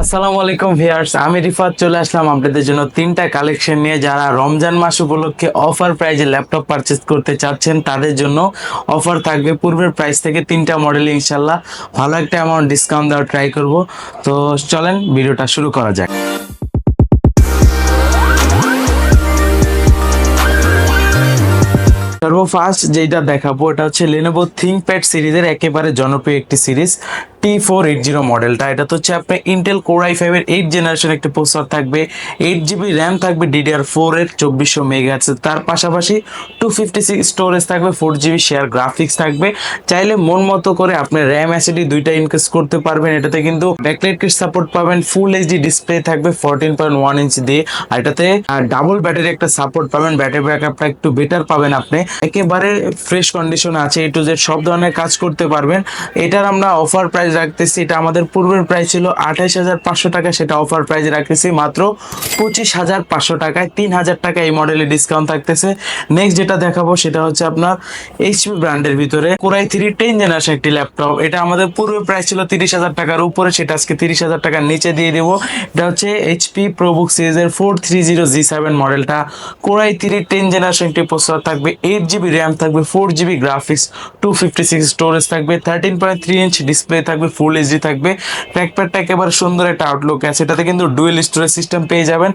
আসসালামু আলাইকুম ভিউয়ার্স, আমি রিফাত চলে আসলাম আপনাদের জন্য তিনটা কালেকশন নিয়ে। যারা রমজান মাস উপলক্ষে অফার প্রাইজে ল্যাপটপ পারচেজ করতে চাচ্ছেন তাদের জন্য অফার থাকবে। পূর্বের প্রাইস থেকে তিনটা মডেল ইনশাল্লাহ ভালো একটা অ্যামাউন্ট ডিসকাউন্ট দেওয়ার ট্রাই করব। তো চলেন ভিডিওটা শুরু করা যাক। সর্বফার্স্ট যেটা দেখাবো এটা হচ্ছে Lenovo ThinkPad সিরিজের একেবারে জনপ্রিয় একটি সিরিজ T480 মডেলটা। এটা তো হচ্ছে আপনার ইন্টেল কোর i5 এর 8 জেনারেশন একটি প্রসেসর থাকবে, 8 GB র্যাম থাকবে DDR4 এর 2400 মেগাহার্টজ। তার পাশাপাশি 256 স্টোরেজ থাকবে, 4 GB শেয়ার গ্রাফিক্স থাকবে। চাইলে মন মতো করে আপনি র্যাম এসএসডি দুইটা ইনক্রিজ করতে পারবেন। এটাতে কিন্তু ব্যাকলাইট কিট সাপোর্ট পাবেন, ফুল এইচডি ডিসপ্লে থাকবে 14.1 ইঞ্চ দিয়ে। আর এটাতে ডাবল ব্যাটারি একটা সাপোর্ট পাবেন, ব্যাটারি ব্যাকআপটা একটু বেটার পাবেন। আপনি একেবারে ফ্রেশ কন্ডিশনে আছে, এ টু জেড সব ধরনের কাজ করতে পারবেন। এটার আমরা অফার প্রাইস রাখতেছি, এটা আমাদের পূর্বের প্রাইস ছিল 28,500 টাকা, সেটা অফার প্রাইস রাখতেছি মাত্র 25,500 টাকায়। 3,000 টাকা এই মডেলে ডিসকাউন্ট থাকতেছে। নেক্সট যেটা দেখাবো সেটা হচ্ছে আপনার এইচপি ব্র্যান্ডের ভিতরে Core i3 10 জেনারেশন একটি ল্যাপটপ। এটা আমাদের পূর্বের প্রাইস ছিল 30,000 টাকার উপরে, সেটা আজকে 30,000 টাকার নিচে দিয়ে দেবো। এটা হচ্ছে এইচপি প্রোবুক সিরিজের 430G7 মডেলটা। Core i3 10 জেনারেশন একটি প্রসেসর থাকবে, 8 GB র্যাম থাকবে, 4 GB গ্রাফিক্স, 256 স্টোরেজ থাকবে, 13.3 ইঞ্চ ডিসপ্লে থাকবে, ফুল এইচডি থাকবে। ট্র্যাকপ্যাডটা একেবারে সুন্দর একটা আউটলুক আছে। এটাতে কিন্তু ডুয়েল স্টোরেজ সিস্টেম পেয়ে যাবেন।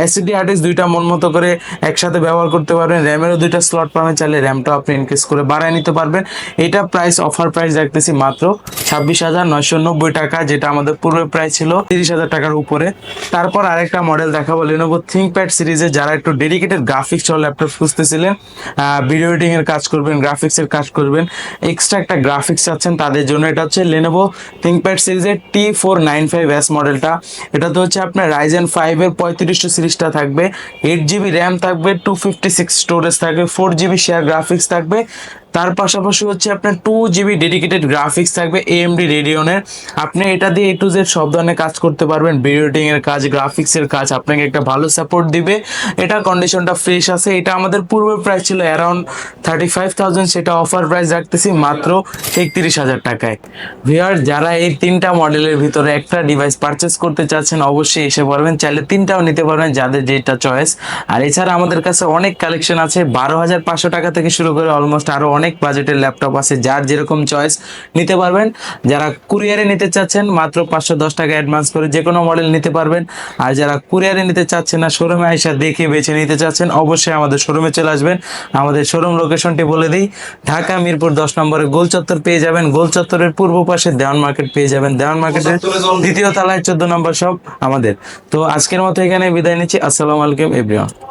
এসএসডি হার্ড ডিস্ক দুইটা মন মতো করে একসাথে ব্যবহার করতে পারবেন। র্যামেরও দুইটা স্লট পাবেন, চাইলে র্যামটাও আপনি ইনক্রিজ করে বাড়ায় নিতে পারবেন। এটা প্রাইস অফার প্রাইস রাখতেছি মাত্র 26,990 টাকা, যেটা আমাদের পূর্বের প্রাইস ছিল 30,000 টাকার উপরে। তারপর আরেকটা মডেল দেখাবো Lenovo ThinkPad সিরিজে। যারা একটু ডেডিকেটেড গ্রাফিক্স সহ ল্যাপটপ খুঁজতেছিলেন, ভিডিও এডিটিং এর কাজ করবেন, গ্রাফিক্স এর কাজ করবেন, এক্সট্রা একটা গ্রাফিক্স চাচ্ছেন তাদের জন্য এটা হচ্ছে Lenovo ThinkPad সিরিজের T495S মডেলটা। এটা তো হচ্ছে আপনার Ryzen 5 এর 3500 সিরিজটা থাকবে, 8 GB র্যাম থাকবে, 256 স্টোরেজ থাকবে, 4 GB শেয়ার গ্রাফিক্স থাকবে। তার পাশাপাশি হচ্ছে আপনার 2 GB ডেডিকেটেড গ্রাফিক্স থাকবে AMD রেডিয়নের। আপনি এটা দিয়ে এ টু জেড সব ধরনের কাজ করতে পারবেন, ভিডিও এডিটিং এর কাজ, গ্রাফিক্স এর কাজ আপনাকে একটা ভালো সাপোর্ট দিবে। এটা কন্ডিশনটা ফ্রেশ আছে। এটা আমাদের পূর্বের প্রাইস ছিল অ্যারাউন্ড 35,000, সেটা অফার প্রাইস রাখতেছি মাত্র 31,000 টাকায়। ভিউয়ার্স, যারা এই তিনটা মডেলের ভিতরে একটা ডিভাইস পারচেস করতে চাচ্ছেন অবশ্যই এসে পারবেন, চাইলে তিনটাও নিতে পারবেন যাদের যেটা চয়েস। আর এছাড়া আমাদের কাছে অনেক কালেকশন আছে, 12,500 টাকা থেকে শুরু করে অলমোস্ট আরো অনেক বাজেটের ল্যাপটপ আছে, যার যেরকম চয়েস নিতে পারবেন। যারা কুরিয়ারে নিতে চাচ্ছেন মাত্র 510 টাকা অ্যাডভান্স করে যে কোনো মডেল নিতে পারবেন। আর যারা কুরিয়ারে নিতে চাচ্ছেন না, শোরুমে আইসা দেখে বেছে নিতে চাচ্ছেন, অবশ্যই আমাদের শোরুমে চলে আসবেন। আমাদের শোরুম লোকেশনটি বলে দিই, ঢাকা মিরপুর 10 নম্বরে গোল চত্বর পেয়ে যাবেন, গোল চত্বরের পূর্ব পাশে দেওয়ান মার্কেট পেয়ে যাবেন, দেওয়ান মার্কেটের দ্বিতীয় তলায় 14 নম্বর শপ আমাদের। তো আজকের মতো এখানে বিদায় নিচ্ছি। আসসালামু আলাইকুম এভরিওয়ান।